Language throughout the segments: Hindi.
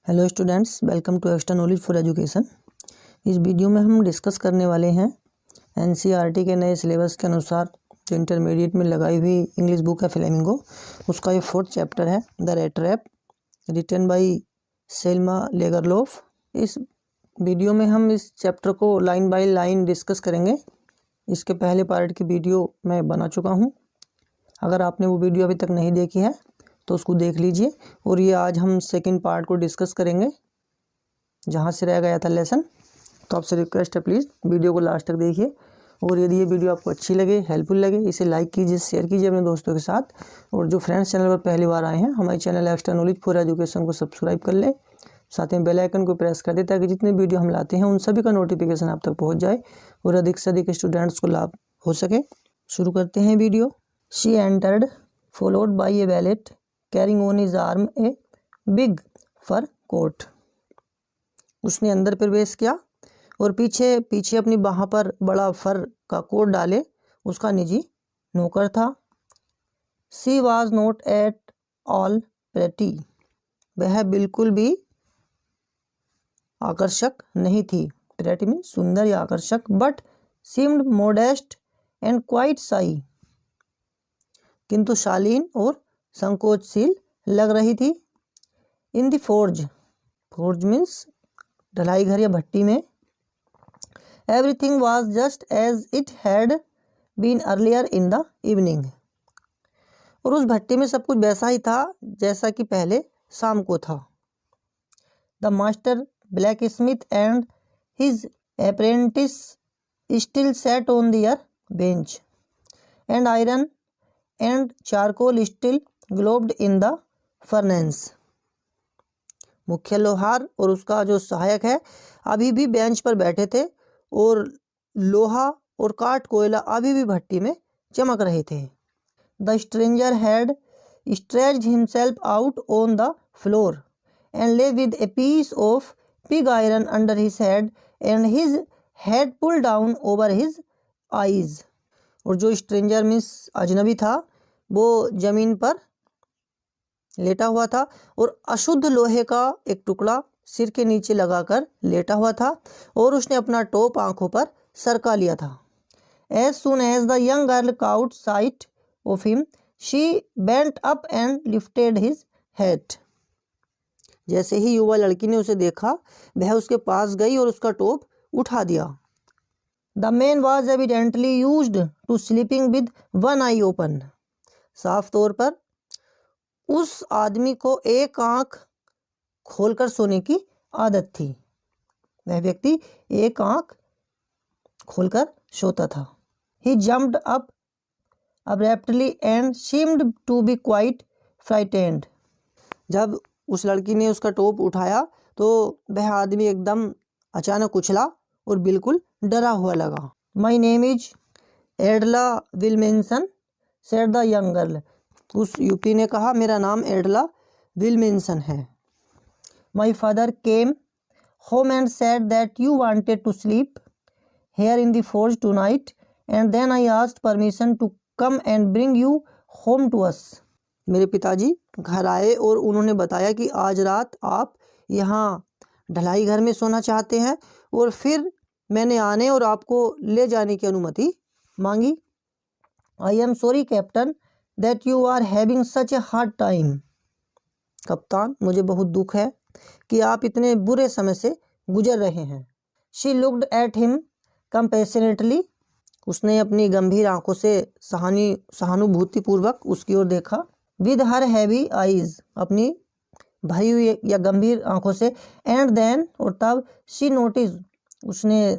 Hello students, welcome to Extra Knowledge for Education. इस वीडियो में हम डिस्कस करने वाले हैं एनसीईआरटी के नए सिलेबस के अनुसार जो इंटरमीडिएट में लगाई हुई इंग्लिश बुक है फ्लेमिंगो, उसका ये 4th चैप्टर है the rat trap, written by Selma Lagerlof. इस वीडियो में हम इस चैप्टर को लाइन बाय लाइन डिस्कस करेंगे। इसके पहले पार्ट की वीडियो मैं बना चुका हूँ। अगर आपने वो वीडियो अभी तक नहीं देखी है तो उसको देख लीजिए। और ये आज हम सेकंड पार्ट को डिस्कस करेंगे जहाँ से रह गया था लेसन। तो आपसे रिक्वेस्ट है, प्लीज़ वीडियो को लास्ट तक देखिए। और यदि ये वीडियो आपको अच्छी लगे, हेल्पफुल लगे, इसे लाइक कीजिए, शेयर कीजिए अपने दोस्तों के साथ। और जो फ्रेंड्स चैनल पर पहली बार आए हैं, हमारे channel extra Knowledge for education को सब्सक्राइब कर लें, साथ में बेल आइकन को प्रेस कर दें ताकि जितने वीडियो हम लाते हैं उन सभी का नोटिफिकेशन आप तक पहुँच जाए और अधिक से अधिक स्टूडेंट्स को लाभ हो सके। शुरू करते हैं video. She entered followed by a valet carrying on his arm a big fur coat. उसने अंदर प्रवेश किया और पीछे अपनी बाह पर बड़ा फर का कोट डाले उसका निजी नौकर था। She was not at all pretty. वह बिल्कुल भी आकर्षक नहीं थी। प्रेटी मीन सुंदर या आकर्षक। But seemed modest and quite shy. किंतु शालीन और संकोचशील लग रही थी। In the forge, forge means ढलाई घर या भट्टी में, everything was just as it had been earlier in the evening. और उस भट्टी में सब कुछ वैसा ही था जैसा कि पहले शाम को था। The master blacksmith and his apprentice still sat on their bench and iron and charcoal still glowed in the furnace. मुख्य लोहार और उसका जो सहायक है अभी भी बेंच पर बैठे थे और लोहा और काठ कोयला अभी भी भट्टी में चमक रहे थे। The stranger had stretched himself out on the floor and lay with a piece of pig iron under his head and his head pull down over his eyes. और जो स्ट्रेंजर मीन्स अजनबी था वो जमीन पर लेटा हुआ था और अशुद्ध लोहे का एक टुकड़ा सिर के नीचे लगाकर लेटा हुआ था और उसने अपना टोप आंखों पर सरका लिया था। As soon as the young girl caught sight of him she bent up and lifted his head. जैसे ही युवा लड़की ने उसे देखा वह उसके पास गई और उसका टोप उठा दिया। The man was evidently used to sleeping with one eye open. साफ तौर पर उस आदमी को एक आंख खोलकर सोने की आदत थी। वह व्यक्ति एक आंख खोलकर सोता था। He jumped up abruptly and seemed to be quite frightened. जब उस लड़की ने उसका टोप उठाया तो वह आदमी एकदम अचानक उछला और बिल्कुल डरा हुआ लगा। My name is एडला विल्मेंसन, said the young girl. उस युवती ने कहा, मेरा नाम एडला विल्मेंसन है। My father came home and said that you wanted to sleep here in the forge tonight and then I asked permission to come and bring you home to us. मेरे पिताजी घर आए और उन्होंने बताया कि आज रात आप यहाँ ढलाई घर में सोना चाहते हैं और फिर मैंने आने और आपको ले जाने की अनुमति मांगी। I am sorry captain that you are having such a hard time. कप्तान, मुझे बहुत दुख है कि आप इतने बुरे समय से गुजर रहे हैं। She looked at him compassionately. उसने अपनी गंभीर आंखों से सहानुभूतिपूर्वक उसकी ओर देखा। With her heavy eyes, अपनी भरी हुई या गंभीर आंखों से। And then, और तब she noticed, उसने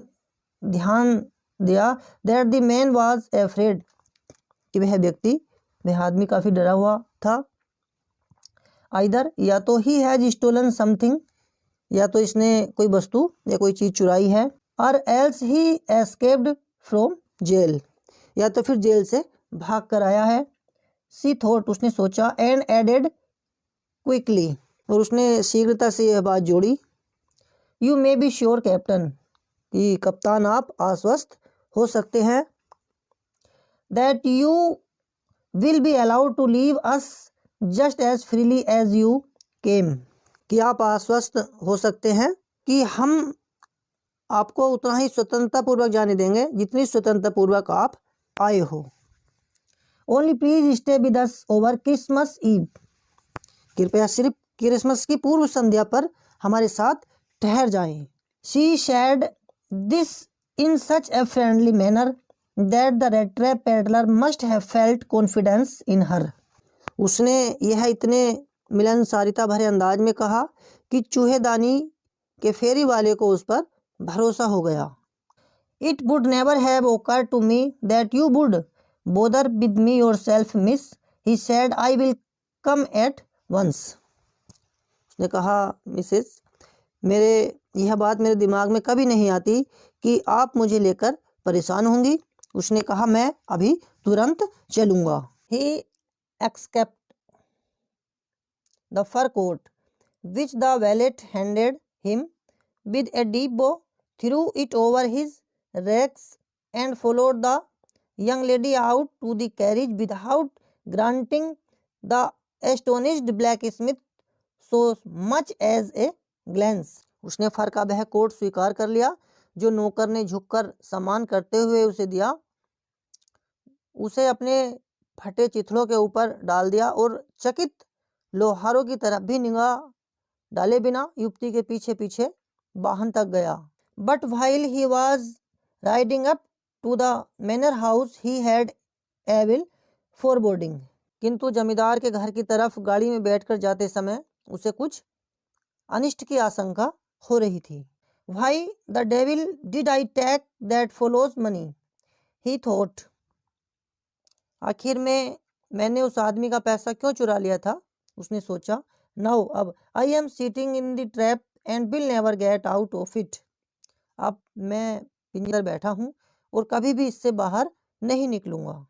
ध्यान दिया that the man was afraid, कि वह आदमी काफ़ी डरा हुआ था। Either, या तो he has stolen something, या तो इसने कोई वस्तु या कोई चीज़ चुराई है। Or else he escaped from jail, या तो फिर जेल से भाग कर आया है। She thought, उसने सोचा। And added quickly, और उसने शीघ्रता से यह बात जोड़ी। You may be sure captain, कि कप्तान आप आश्वस्त हो सकते हैं। That you will be allowed to leave us just as freely as you came, कि आप आश्वस्त हो सकते हैं कि हम आपको उतना ही स्वतंत्रतापूर्वक जाने देंगे जितनी स्वतंत्रतापूर्वक आप आए हो। Only please stay with us over Christmas Eve, कृपया सिर्फ क्रिसमस की पूर्व संध्या पर हमारे साथ ठहर जाएं। She said this in such a friendly manner that the red trap peddler must have felt confidence in her. उसने यह इतने मिलनसारिता भरे अंदाज में कहा कि चूहेदानी के फेरी वाले को उस पर भरोसा हो गया। It would never have occurred to me that you would bother with me yourself, miss, he said. I will come at once. उसने कहा, मिसेस, यह बात मेरे दिमाग में कभी नहीं आती कि आप मुझे लेकर परेशान होंगी। उसने कहा, मैं अभी तुरंत चलूँगा। He escaped the fur coat which the valet handed him with a deep bow, threw it over his legs, and followed the young lady out to the carriage without granting the astonished blacksmith so much as a glance. उसने फर का वह कोट स्वीकार कर लिया जो नौकर ने झुककर सम्मान करते हुए उसे दिया, उसे अपने फटे चिथड़ों के ऊपर डाल दिया और चकित लोहारों की तरफ भी निगाह डाले बिना युवती के पीछे पीछे वाहन तक गया। But while he was riding up to the manor house he had evil foreboding. किंतु जमींदार के घर की तरफ गाड़ी में बैठकर जाते समय उसे कुछ अनिष्ट की आशंका हो रही थी। Why the devil did I take that fellow's money, he thought. आखिर में मैंने उस आदमी का पैसा क्यों चुरा लिया था, उसने सोचा। नाउ अब I am sitting in the trap and will never get out of it. अब मैं पिंजरे पर बैठा हूँ और कभी भी इससे बाहर नहीं निकलूंगा।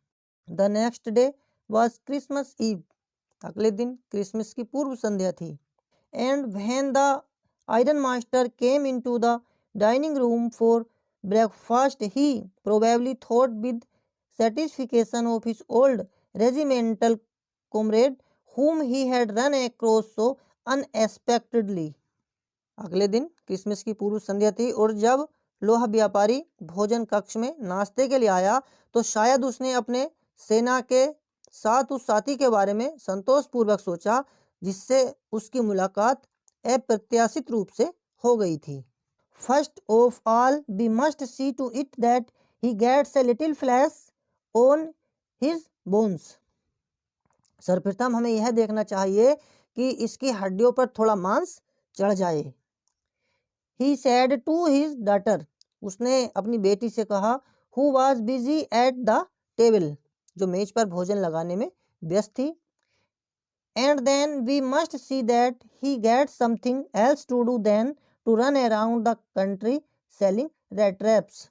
The next day was Christmas Eve. अगले दिन क्रिसमस की पूर्व संध्या थी। And when the iron master came in to the dining room for breakfast he probably thought with satisfaction of his old regimental comrade whom he had run across so unexpectedly. अगले दिन क्रिसमस की पूर्व संध्या थी और जब लोहा व्यापारी भोजन कक्ष में नाश्ते के लिए आया तो शायद उसने अपने सेना के साथ उस साथी के बारे में संतोषपूर्वक सोचा जिससे उसकी मुलाकात अप्रत्याशित रूप से हो गई थी। First of all we must see to it that he gets a little flesh on his bones. सर्वप्रथम हमें यह देखना चाहिए कि इसकी हड्डियों पर थोड़ा मांस चढ़ जाए। He said to his daughter. उसने अपनी बेटी से कहा, who was busy at the table, जो मेज पर भोजन लगाने में व्यस्त थी। And then we must see that he gets something else to do than to run around the country selling rat traps.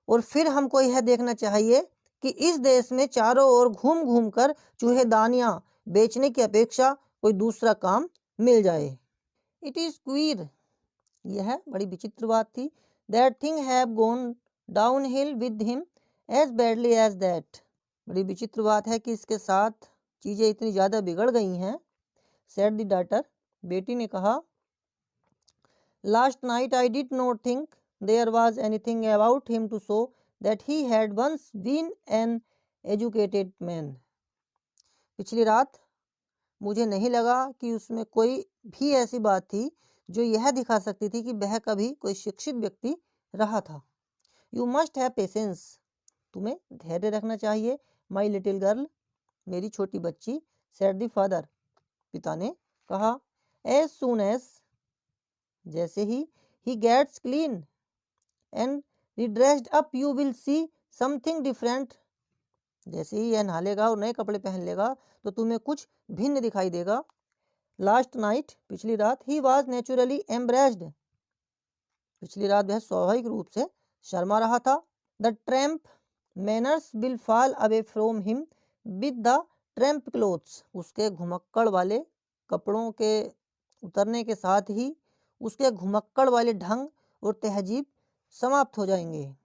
और फिर हमको यह देखना चाहिए कि इस देश में चारों ओर घूम घूम कर चूहेदानियां बेचने की अपेक्षा कोई दूसरा काम मिल जाए। इट इज क्वीर, यह बड़ी विचित्र बात थी। That thing have gone downhill with him as badly as that. बड़ी विचित्र बात है कि इसके साथ चीजें इतनी ज्यादा बिगड़ गई हैं। सेड द डॉटर, बेटी ने कहा। Last night I did not think there was anything about him to show that he had once been an educated man. पिछली रात मुझे नहीं लगा कि उसमें कोई भी ऐसी बात थी जो यह दिखा सकती थी कि वह कभी कोई शिक्षित व्यक्ति रहा था। You must have patience. तुम्हें धैर्य रखना चाहिए। My little girl, मेरी छोटी बच्ची। Said the father. पिता ने कहा। As soon as, जैसे ही, he gets clean and redressed up you will see something different. जैसे ही यह नहा लेगा और नए कपड़े पहन लेगा तो तुम्हें कुछ भिन्न दिखाई देगा। लास्ट नाइट, पिछली रात, ही वॉज नेचुरली एम्ब्रेस्ड। पिछली रात वह स्वाभाविक रूप से शर्मा रहा था। The tramp manners will fall away from him with the tramp clothes. उसके घुमक्कड़ वाले कपड़ों के उतरने के साथ ही उसके घुमक्कड़ वाले ढंग और तहजीब समाप्त हो जाएंगे।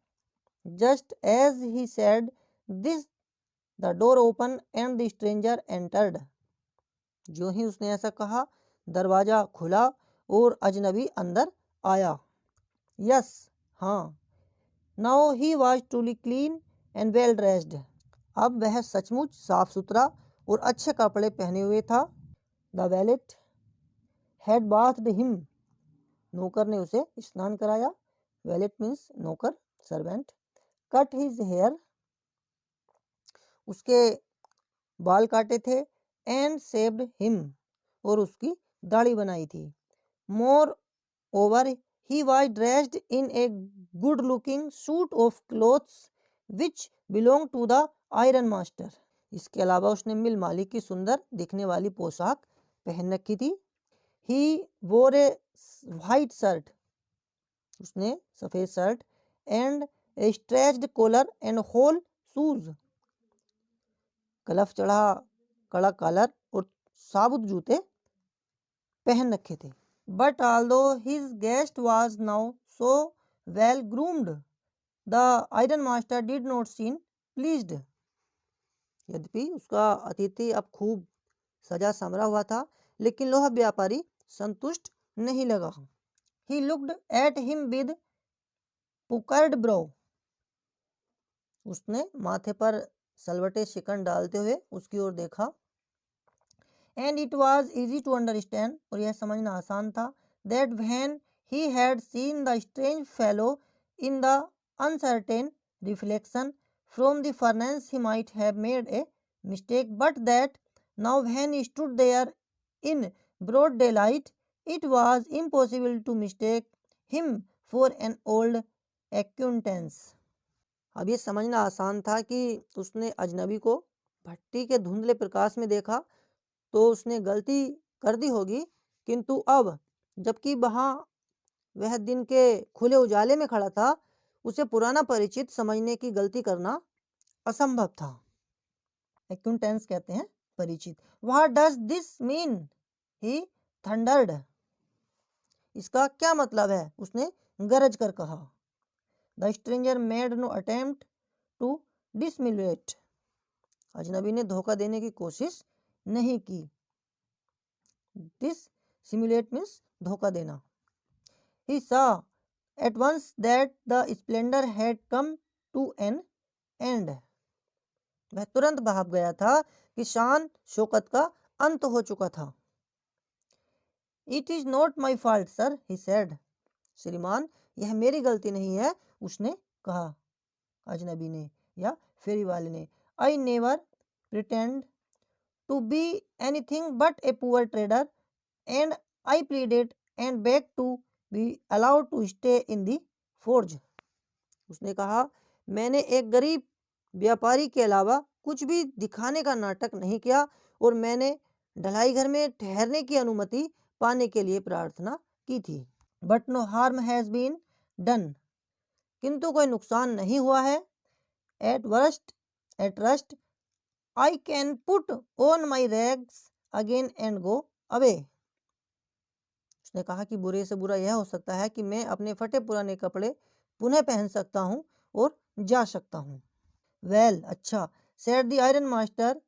Just as he said this the door open and the stranger entered. जो ही उसने ऐसा कहा दरवाज़ा खुला और अजनबी अंदर आया। यस, हाँ। Now he was truly clean and well dressed. अब वह सचमुच साफ सुथरा और अच्छे कपड़े पहने हुए था। The wallet had bathed him. नौकर ने उसे स्नान कराया। वैलेट मीन्स नौकर, सर्वेंट। कट हिज हेयर, उसके बाल काटे थे। एंड शेव्ड हिम, और उसकी दाढ़ी बनाई थी। Moreover he was dressed in a good looking suit of clothes which belong to the iron master. इसके अलावा उसने मिल मालिक की सुंदर दिखने वाली पोशाक पहन रखी थी। ही वोर ए व्हाइट शर्ट, उसने सफ़ेद shirt. And a stretched collar and whole shoes, कलफ चढ़ा कड़ा कॉलर और साबुत जूते पहन रखे थे। But although his guest was now so well groomed, the iron master did not seem pleased. यद्यपि उसका अतिथि अब खूब सजा समरा हुआ था, लेकिन लोहा व्यापारी संतुष्ट नहीं लगा। He looked at him with puckered brow, उसने माथे पर सलवटे शिकन डालते हुए उसकी ओर देखा। And it was easy to understand, और यह समझना आसान था। That when he had seen the strange fellow in the uncertain reflection from the furnace he might have made a mistake, but that now when he stood there in broad daylight it was impossible to mistake him for an old acquaintance. अब ये समझना आसान था कि उसने अजनबी को भट्टी के धुंधले प्रकाश में देखा तो उसने गलती कर दी होगी, किंतु अब जबकि वहाँ वह दिन के खुले उजाले में खड़ा था, उसे पुराना परिचित समझने की गलती करना असंभव था। एक्विंटेंस कहते हैं परिचित। What does this mean, he thundered, इसका क्या मतलब है, उसने गरज कर कहा। The stranger made no attempt to dissimulate, अजनबी ने धोखा देने की कोशिश नहीं की। डिससिमुलेट मीन्स धोखा देना। He saw at once that the splendor had come to an end. वह तुरंत भाप गया था कि शान शौकत का अंत हो चुका था। It is not my fault, sir, he said. श्रीमान, यह मेरी गलती नहीं है, उसने कहा, अजनबी ने या फेरी वाले ने। I never pretend to be anything but a poor trader, and I pleaded and begged to be allowed to stay in the forge. उसने कहा, मैंने एक गरीब व्यापारी के अलावा कुछ भी दिखाने का नाटक नहीं किया और मैंने ढलाई घर में ठहरने की अनुमति पाने के लिए प्रार्थना की थी। But no harm has been done, किंतु कोई नुकसान नहीं हुआ है। At worst I can put on my rags again and go away. उसने कहा कि बुरे से बुरा यह हो सकता है कि मैं अपने फटे पुराने कपड़े पुनः पहन सकता हूँ और जा सकता हूँ। वेल, अच्छा, said the iron master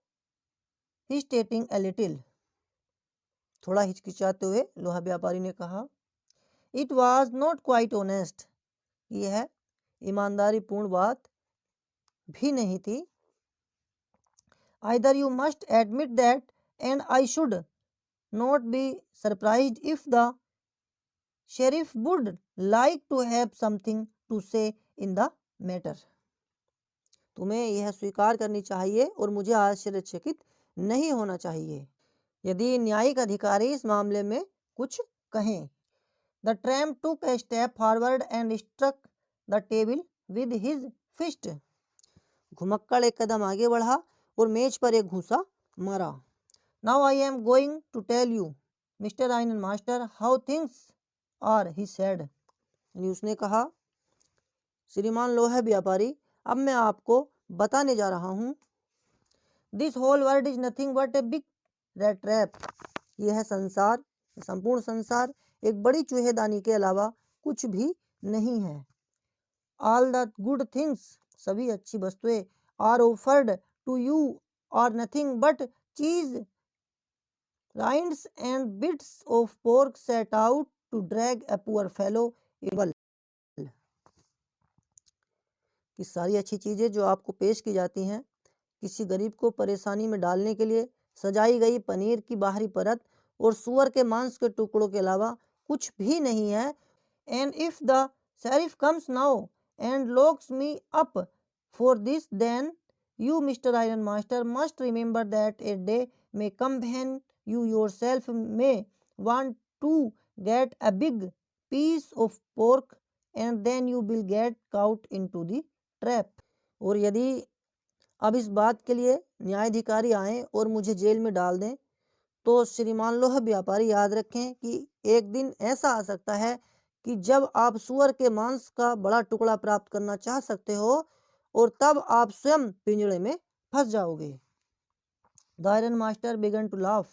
hesitating a little, थोड़ा हिचकिचाते हुए लोहा व्यापारी ने कहा। It was not quite honest, यह ईमानदारी पूर्ण बात भी नहीं थी। Either you must admit that and I should not be surprised if the sheriff would like to have something to say in the matter. तुम्हें यह स्वीकार करनी चाहिए और मुझे आश्चर्यचकित नहीं होना चाहिए यदि न्यायिक अधिकारी इस मामले में कुछ कहें। The tramp took a step forward and struck the table with his fist. घुमक्कड़ एक कदम आगे बढ़ा और मेज पर एक घूंसा मारा। Now I am going to tell you, Mr. Iron Master, how things are, he said. यानी उसने कहा, श्रीमान लोहा व्यापारी, अब मैं आपको बताने जा रहा हूँ। This whole world is nothing but a big rat trap. यह संसार, संपूर्ण संसार एक बड़ी चूहेदानी के अलावा कुछ भी नहीं है। All the good things, सभी अच्छी वस्तुएं, are offered to you are nothing but cheese Rinds and bits of pork set out to drag a poor fellow able. कि सारी अच्छी चीज़ें जो आपको पेश की जाती हैं किसी गरीब को परेशानी में डालने के लिए सजाई गई पनीर की बाहरी परत और सूअर के मांस के टुकड़ों के अलावा कुछ भी नहीं है. And if the sheriff comes now and locks me up for this then you, Mr. Iron Master, must remember that a day may come when you yourself may want to get a big piece of pork and then you will get caught into the trap. और यदि अब इस बात के लिए न्यायाधिकारी आएँ और मुझे जेल में डाल दें तो श्रीमान लोह व्यापारी याद रखें कि एक दिन ऐसा आ सकता है कि जब आप सूअर के मांस का बड़ा टुकड़ा प्राप्त करना चाह सकते हो और तब आप स्वयं पिंजड़े में फंस जाओगे. The iron master began to laugh.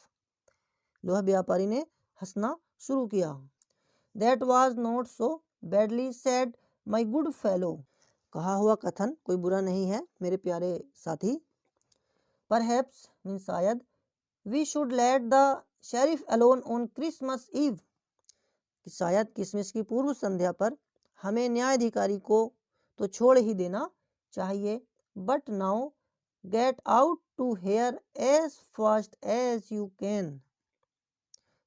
लोहा व्यापारी ने हंसना शुरू किया. That was not so badly said my good fellow. कहा हुआ कथन कोई बुरा नहीं है मेरे प्यारे साथी. परहैप्स मीन शायद we should let the sheriff alone on Christmas Eve. कि शायद क्रिसमस की पूर्व संध्या पर हमें न्यायाधिकारी को तो छोड़ ही देना चाहिए. But now get out to here as fast as you can.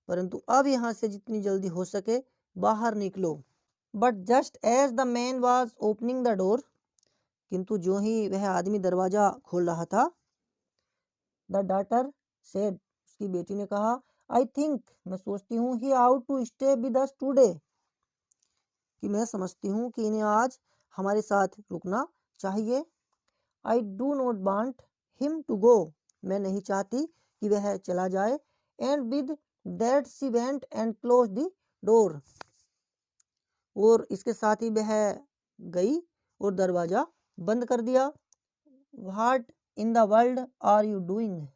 परंतु अब यहाँ से जितनी जल्दी हो सके बाहर निकलो. But just as the man was opening the door. किंतु जो ही वह आदमी दरवाजा खोल रहा था द डॉटर सेड. उसकी बेटी ने कहा आई थिंक मैं सोचती हूँ he ought to stay with us today. कि मैं समझती हूँ कि इन्हें आज हमारे साथ रुकना चाहिए. I do not want him to go. मैं नहीं चाहती कि वह चला जाए. And with that she went and close the door. और इसके साथ ही वह गई और दरवाजा बंद कर दिया. What in the world are you doing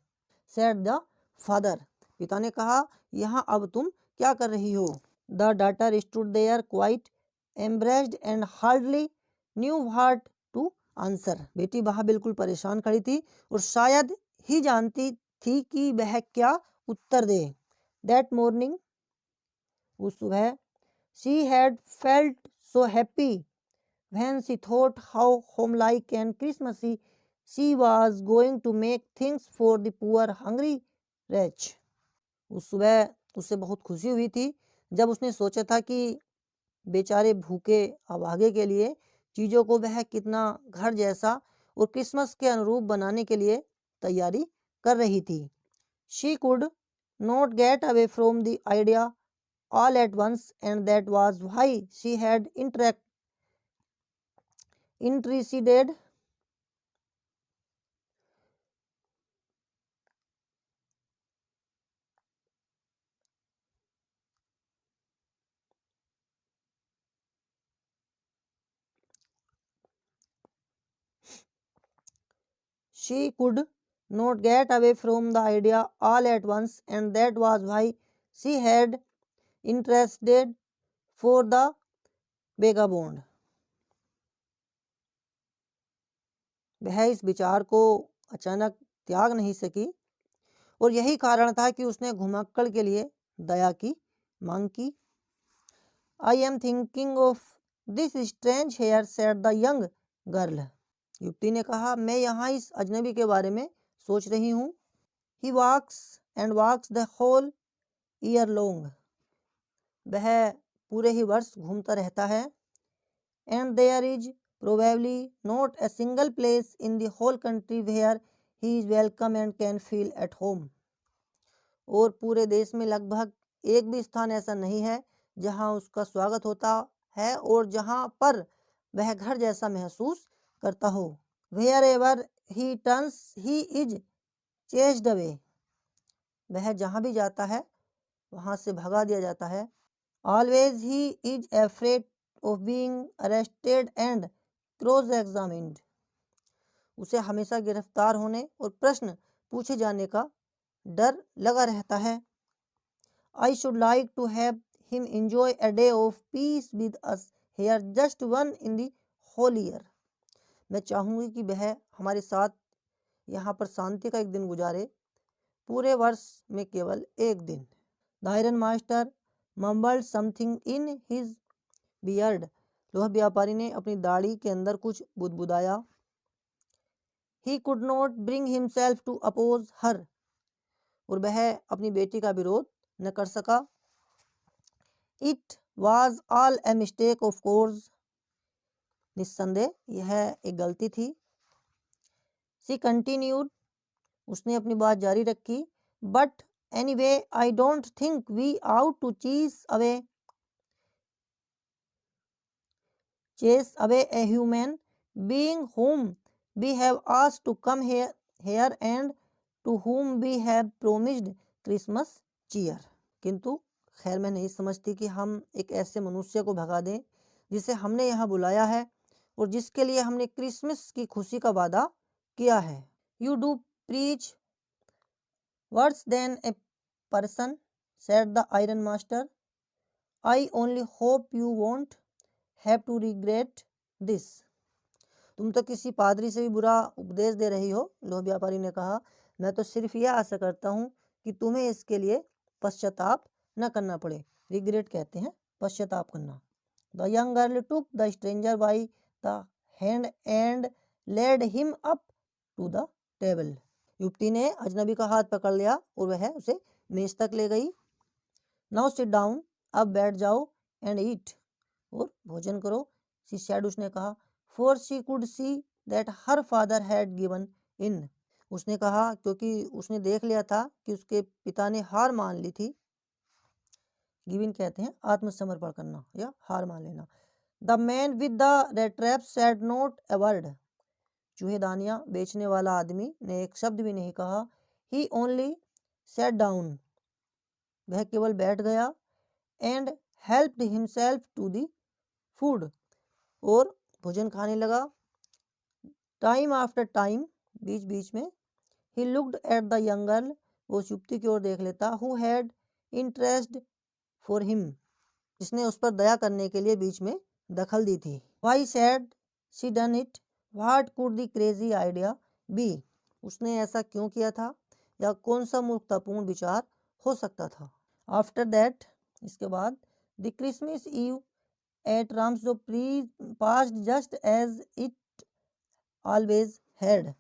said the father. पिता ने कहा यहाँ अब तुम क्या कर रही हो. The daughter stood there quite embarrassed and hardly knew what to answer. बेटी वहाँ बिल्कुल परेशान खड़ी थी और शायद ही जानती थी कि वह क्या उत्तर दे. That morning. उस सुबह she had felt so happy when she thought how homelike and Christmassy she was going to make things for the poor hungry wretch. उस सुबह उसे बहुत खुशी हुई थी जब उसने सोचा था कि बेचारे भूखे अभागे के लिए चीज़ों को वह कितना घर जैसा और क्रिसमस के अनुरूप बनाने के लिए तैयारी कर रही थी. She could not get away from the idea all at once and that was why she had interceded she could not get away from the idea all at once and that was why she had interceded for the vagabond. वह इस विचार को अचानक त्याग नहीं सकी और यही कारण था कि उसने घुमक्कड़ के लिए दया की मांग की. I am thinking of this strange here said the young girl. युवती ने कहा मैं यहाँ इस अजनबी के बारे में सोच रही हूँ. He walks and walks the whole year long. वह पूरे ही वर्ष घूमता रहता है. And there is probably not a single place in the whole country where he is welcome and can feel at home. और पूरे देश में लगभग एक भी स्थान ऐसा नहीं है जहाँ उसका स्वागत होता है और जहाँ पर वह घर जैसा महसूस करता हो. Wherever he turns he is chased away. वह जहाँ भी जाता है वहाँ से भगा दिया जाता है. Always he is afraid of being arrested and cross examined. उसे हमेशा गिरफ्तार होने और प्रश्न पूछे जाने का डर लगा रहता है. I should like to have him enjoy a day of peace with us here just one in the whole year. मैं चाहूँगी कि वह हमारे साथ यहाँ पर शांति का एक दिन गुजारे पूरे वर्ष में केवल एक दिन। The iron master mumbled something in his beard. लोहा व्यापारी ने अपनी दाढ़ी के अंदर कुछ बुदबुदाया। He could not bring himself to oppose her. और वह अपनी बेटी का विरोध न कर सका। It was all a mistake of course. निस्संदेह यह एक गलती थी। She continued. उसने अपनी बात जारी रखी। But anyway I don't think we ought to chase away a human being whom we have asked to come here and to whom we have promised Christmas cheer। किंतु खैर मैं नहीं समझती कि हम एक ऐसे मनुष्य को भगा दें जिसे हमने यहाँ बुलाया है और जिसके लिए हमने क्रिसमस की खुशी का वादा किया है। You do preach words then a person, said the iron master. I only hope you won't have to regret this। तुम तो किसी पादरी से भी बुरा उपदेश दे रही हो, लोह व्यापारी ने कहा। मैं तो सिर्फ यह आशा करता हूँ कि तुम्हें इसके लिए पश्चाताप न करना पड़े। रिग्रेट कहते हैं पश्चाताप करना। The young girl took the stranger by the hand and led him up to the table. युवती ने अजनबी का हाथ पकड़ लिया और वह उसे मेज तक ले गई। Now sit down. अब बैठ जाओ। And eat. और भोजन करो। सी सैड। उसने कहा। For she could see that her father had given in. उसने कहा क्योंकि उसने देख लिया था कि उसके पिता ने हार मान ली थी। गिवन कहते हैं आत्मसमर्पण करना या हार मान लेना। The man with the red trap said not a word. चूहेदानियां बेचने वाला आदमी ने एक शब्द भी नहीं कहा। He only sat down. वह केवल बैठ गया। And helped himself to the food. और भोजन खाने लगा। Time after time. बीच बीच में। He looked at the young girl. वो उस युवती की ओर देख लेता। Who had interest for him. जिसने उस पर दया करने के लिए बीच में दखल दी थी। Why said she done it. What could the crazy idea be. उसने ऐसा क्यों किया था या कौन सा मूर्खतापूर्ण विचार हो सकता था। After that. इसके बाद the Christmas Eve at Ramsjo passed just as it always had.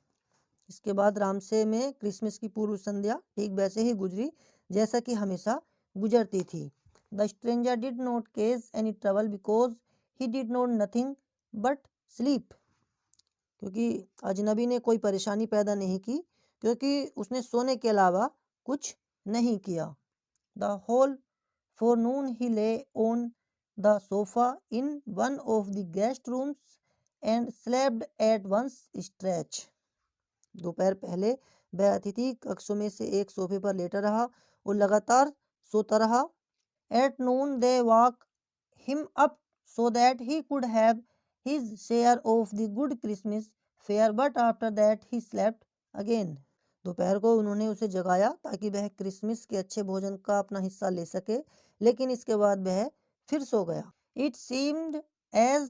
इसके बाद रामसे में क्रिसमस की पूर्व संध्या ठीक वैसे ही गुजरी जैसा कि हमेशा गुजरती थी। The stranger did not case any trouble because he did not nothing but sleep. क्योंकि अजनबी ने कोई परेशानी पैदा नहीं की क्योंकि उसने सोने के अलावा कुछ नहीं किया। The whole forenoon he lay on the sofa in one of the guest rooms and slept at one stretch। दोपहर पहले वह अतिथि कक्षों में से एक सोफे पर लेटा रहा और लगातार सोता रहा। At noon they woke him up so that he could have his share of the good Christmas fare, but after that he slept again। दोपहर को उन्होंने उसे जगाया ताकि वह क्रिसमस के अच्छे भोजन का अपना हिस्सा ले सके, लेकिन इसके बाद वह फिर सो गया। It seemed as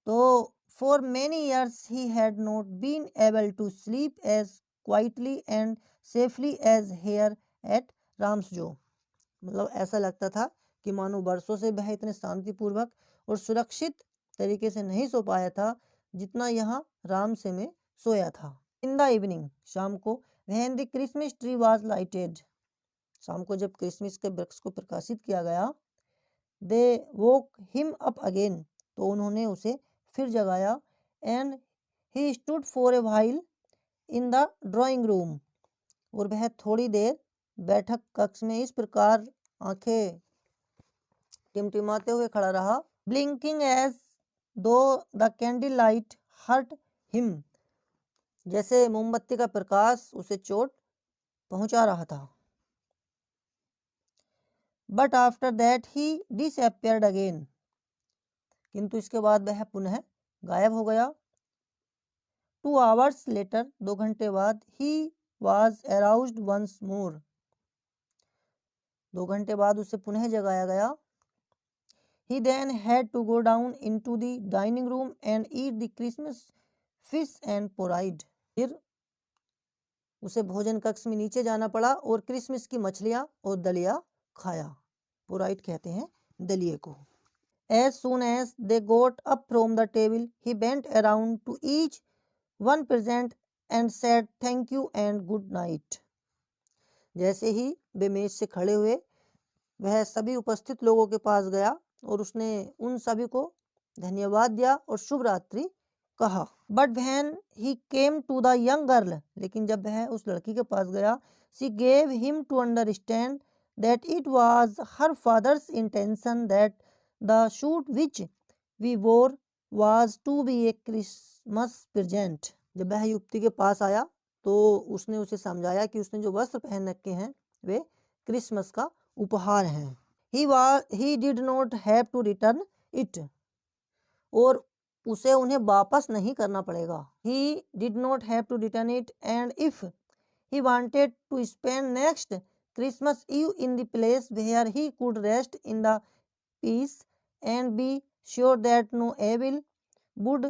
though for many years he had not been able to sleep as quietly and safely as here at राम्सजो। मतलब ऐसा लगता था कि मानो वर्षों से वह इतने शांतिपूर्वक और सुरक्षित तरीके से नहीं सो पाया था जितना यहाँ रामसे में सोया था। In the evening. शाम को। When the Christmas tree was lighted. शाम को जब क्रिसमस के वृक्ष को प्रकाशित किया गया। दे वोक हिम अप अगेन। तो उन्होंने उसे फिर जगाया। And he stood for a while in the drawing room. और वह थोड़ी देर बैठक कक्ष में इस प्रकार आंखें टिमटिमाते हुए खड़ा रहा। Blinking as though the candle light hurt him. जैसे मोमबत्ती का प्रकाश उसे चोट पहुंचा रहा था। But after that he disappeared again. किंतु इसके बाद वह पुनः गायब हो गया। 2 hours लेटर। 2 घंटे बाद। He was aroused once more. 2 घंटे बाद उसे पुनः जगाया गया। He then had to go down into the dining room and eat the Christmas fish and porridge. फिर उसे भोजन कक्ष में नीचे जाना पड़ा और क्रिसमस की मछलियाँ और दलिया खाया। पोराइट कहते हैं दलिये को। As soon as they got up from the table, he bent around to each one present and said thank you and good night. जैसे ही वे मेज से खड़े हुए, वह सभी उपस्थित लोगों के पास गया और उसने उन सभी को धन्यवाद दिया और शुभ रात्रि कहा। But when he came to the young girl, लेकिन जब वह उस लड़की के पास गया, she gave him to understand that it was her father's intention that the suit which we wore was to be a Christmas present. जब वह युवती के पास आया तो उसने उसे समझाया कि उसने जो वस्त्र पहन रखे हैं वे क्रिसमस का उपहार हैं। He did not have to return it, और उसे उन्हें वापस नहीं करना पड़ेगा। He did not have to return it and if he wanted to spend next Christmas Eve in the place where he could rest in the peace and be sure that no evil would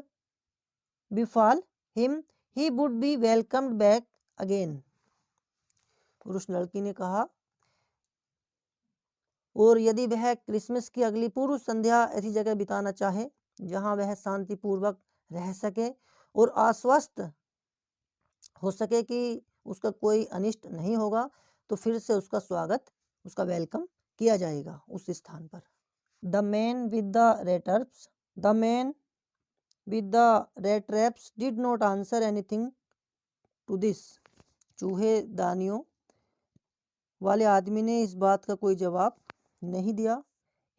befall him, he would be welcomed back again. और उस लड़की ने कहा, और यदि वह क्रिसमस की अगली पूर्व संध्या ऐसी जगह बिताना चाहे जहां वह शांतिपूर्वक रह सके और आश्वस्त हो सके कि उसका कोई अनिष्ट नहीं होगा, तो फिर से उसका स्वागत, उसका वेलकम किया जाएगा उस स्थान पर। The man with the red traps did not answer anything to this. चूहेदानियों वाले आदमी ने इस बात का कोई जवाब नहीं दिया।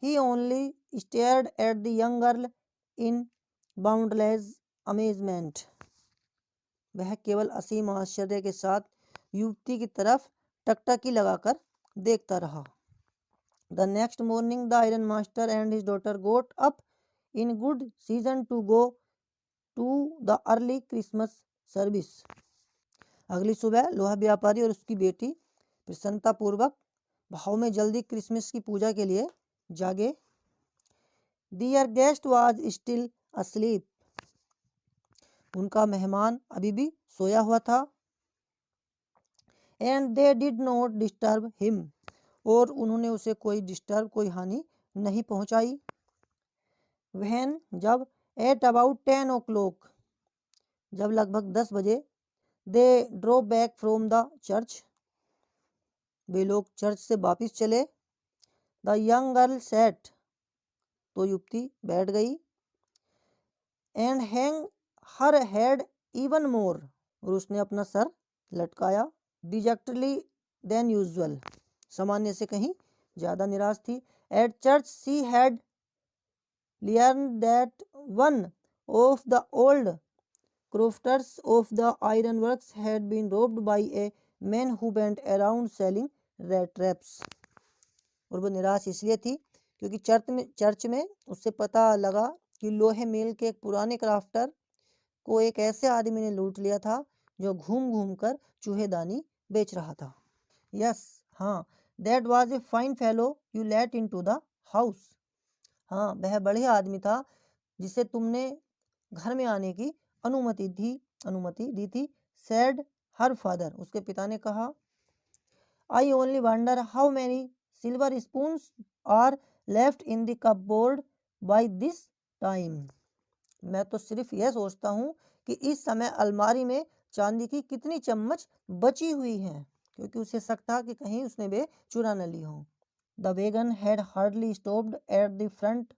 He only stared at the young girl in boundless amazement. वह केवल असीम आश्चर्य के साथ युवती की तरफ टकटकी लगाकर देखता रहा। The next morning, the iron master and his daughter got up in good season to go to the early Christmas service. अगली सुबह लोहा व्यापारी और उसकी बेटी प्रसन्नतापूर्वक भाव में जल्दी क्रिसमस की पूजा के लिए जागे। Their guest was still asleep. उनका मेहमान अभी भी सोया हुआ था। And they did not disturb him. और उन्होंने उसे कोई हानि नहीं पहुंचाई। When जब at about 10 o'clock, जब लगभग 10 बजे, they drove back from the church. वे लोग चर्च से वापिस चले। The young girl sat, तो युवती बैठ गई। And hang her head even more, और उसने अपना सर लटकाया। Dejectedly than usual, सामान्य से कहीं ज्यादा निराश थी। At church she had learned that one of the old crofters of the ironworks had been robbed by a man who went around selling rat traps. और वो निराश इसलिए थी क्योंकि चर्च में उससे पता लगा कि लोहे मिल के एक पुराने क्राफ्टर को एक ऐसे आदमी ने लूट लिया था जो घूम घूम कर चूहेदानी बेच रहा था। यस, हाँ, that was a fine fellow you let into the house. हाँ, वह बढ़िया आदमी था जिसे तुमने घर में आने की अनुमति दी थी। सेड हर फादर, उसके पिता ने कहा। I only wonder how many silver spoons are left in the cupboard by this time. मैं तो सिर्फ यह सोचता हूँ कि इस समय अलमारी में चांदी की कितनी चम्मच बची हुई हैं, क्योंकि उसे शक था कि कहीं उसने वे चुरा न ली हो। The wagon had hardly stopped at the front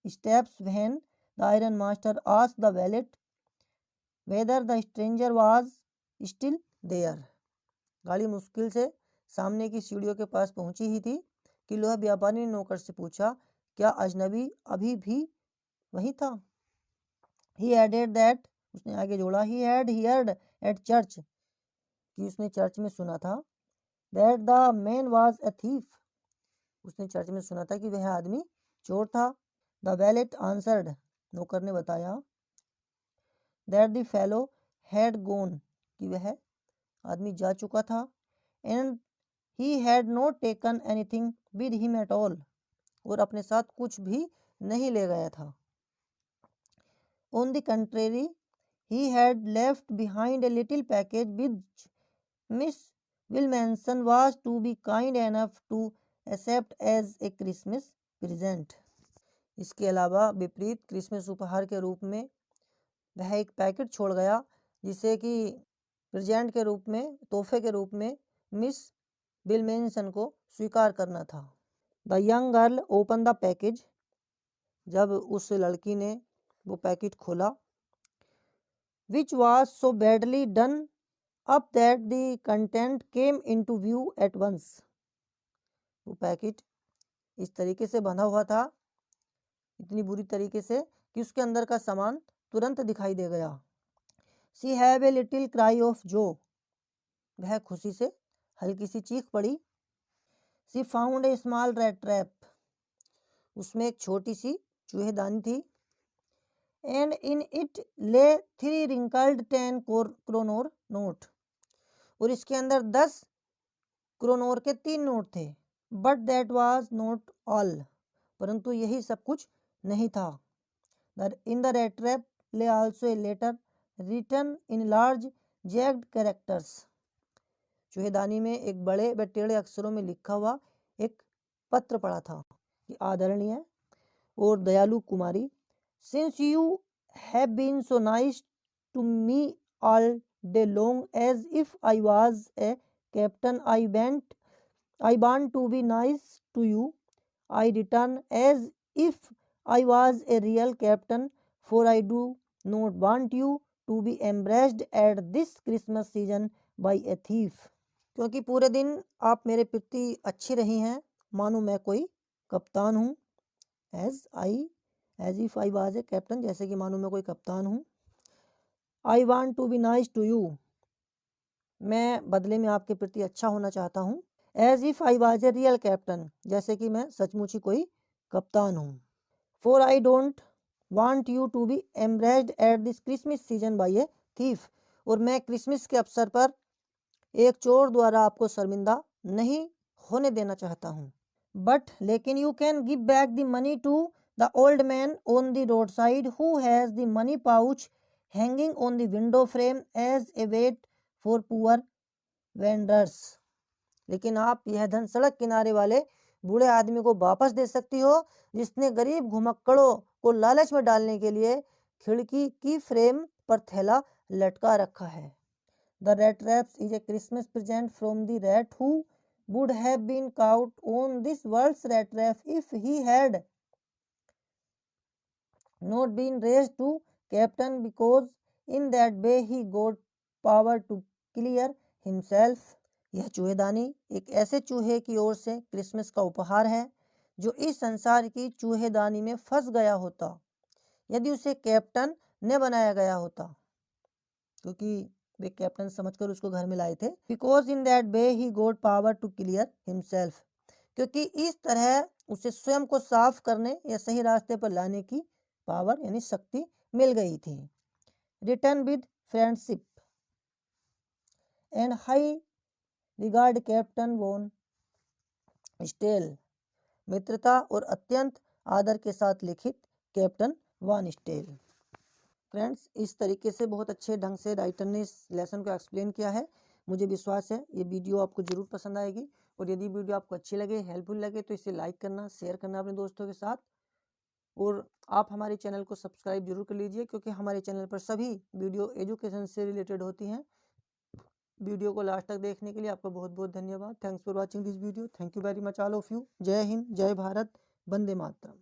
steps when the iron master asked the valet whether the stranger was still there. गाड़ी मुश्किल से सामने की सीढ़ियों के पास पहुंची ही थी कि लोहा व्यापारी ने नौकर से पूछा, क्या अजनबी अभी भी वही था? He added that, उसने आगे जोड़ा, he had heard at church, कि उसने चर्च में सुना था, that the man was a thief, उसने चर्च में सुना था कि वह आदमी चोर था। The valet answered, नौकर ने बताया, that the fellow had gone, कि वह आदमी जा चुका था, and he had not taken anything with him at all, और अपने साथ कुछ भी नहीं ले गया था। On the contrary, he had left behind a little package which Miss Willmansson was to be kind enough to accept as a Christmas present. इसके अलावा विपरीत क्रिसमस उपहार के रूप में वह एक पैकेट छोड़ गया जिसे कि प्रेजेंट के रूप में, तोहफे के रूप में मिस विल्मेंसन को स्वीकार करना था। The young girl open the package. जब उस लड़की ने वो पैकेट खोला, which was so badly done up that the content came into view at once. वो पैकेट इस तरीके से बंधा हुआ था, इतनी बुरी तरीके से कि उसके अंदर का सामान तुरंत दिखाई दे गया। She have a little cry of joy. वह खुशी से हल्की सी चीख पड़ी। She found a small rat trap. उसमें एक छोटी सी चूहेदानी थी। एंड इन इट ले 3 रिंकल्ड 10 क्रोनोर नोट। और इसके अंदर 10 क्रोनोर के 3 नोट थे। But that was not all. परंतु यही सब कुछ नहीं था। In the red trap lay also a letter written in large jagged characters. चूहेदानी में एक बड़े व टेढ़े अक्षरों में लिखा हुआ एक पत्र पड़ा था कि आदरणीय और दयालु कुमारी, since you have been so nice to me all day long as if I was a captain, I want to be nice to you. I return as if I was a real captain, for I do not want you to be embarrassed at this Christmas season by a thief. क्योंकि पूरे दिन आप मेरे प्रति अच्छी रही हैं, मानो मैं कोई कप्तान हूँ। As if I was a captain, जैसे कि मानो मैं कोई कप्तान हूँ। I want to be nice to you, मैं बदले में आपके प्रति अच्छा होना चाहता हूँ। As if I was a real captain, जैसे कि मैं सचमुच ही कोई कप्तान हूँ। For I don't want you to be embarrassed at this Christmas season by a thief. और मैं क्रिसमस के अवसर पर एक चोर द्वारा आपको शर्मिंदा नहीं होने देना चाहता हूँ। बट लेकिन you can give back the money to the old man on the road side who has the money pouch hanging on the window frame as a bait for poor vendors. लेकिन आप यह धन सड़क किनारे वाले बूढ़े आदमी को वापस दे सकती हो जिसने गरीब घुमक्कड़ों को लालच में डालने के लिए खिड़की की फ्रेम पर थैला लटका रखा है। The rat traps is a Christmas present from the rat who would have been caught on this world's rat trap if he had not been raised to captain, because in that way he got power to clear himself। यह चूहेदानी एक ऐसे चूहे की ओर से क्रिसमस का उपहार है जो इस संसार की चूहेदानी में फंस गया होता यदि उसे कैप्टन न बनाया गया होता, क्योंकि वे कैप्टन समझकर उसको घर में लाए थे। Because in that way he got power to clear himself, क्योंकि इस तरह उसे स्वयं को साफ करने या सही रास्ते पर लाने की पावर यानी शक्ति मिल गई थी। Return with friendship and high regard Captain von Stahle. मित्रता और अत्यंत आदर के साथ लिखित कैप्टन वॉन स्टेल। फ्रेंड्स, इस तरीके से बहुत अच्छे ढंग से राइटर ने इस लेसन को एक्सप्लेन किया है। मुझे विश्वास है ये वीडियो आपको जरूर पसंद आएगी, और यदि वीडियो आपको अच्छी लगे, हेल्पफुल लगे, तो इसे लाइक करना, शेयर करना अपने दोस्तों के साथ, और आप हमारे चैनल को सब्सक्राइब जरूर कर लीजिए, क्योंकि हमारे चैनल पर सभी वीडियो एजुकेशन से रिलेटेड होती हैं। वीडियो को लास्ट तक देखने के लिए आपका बहुत बहुत धन्यवाद। Thanks for watching this video. Thank you very much all of you. जय हिंद, जय भारत, वंदे मातरम।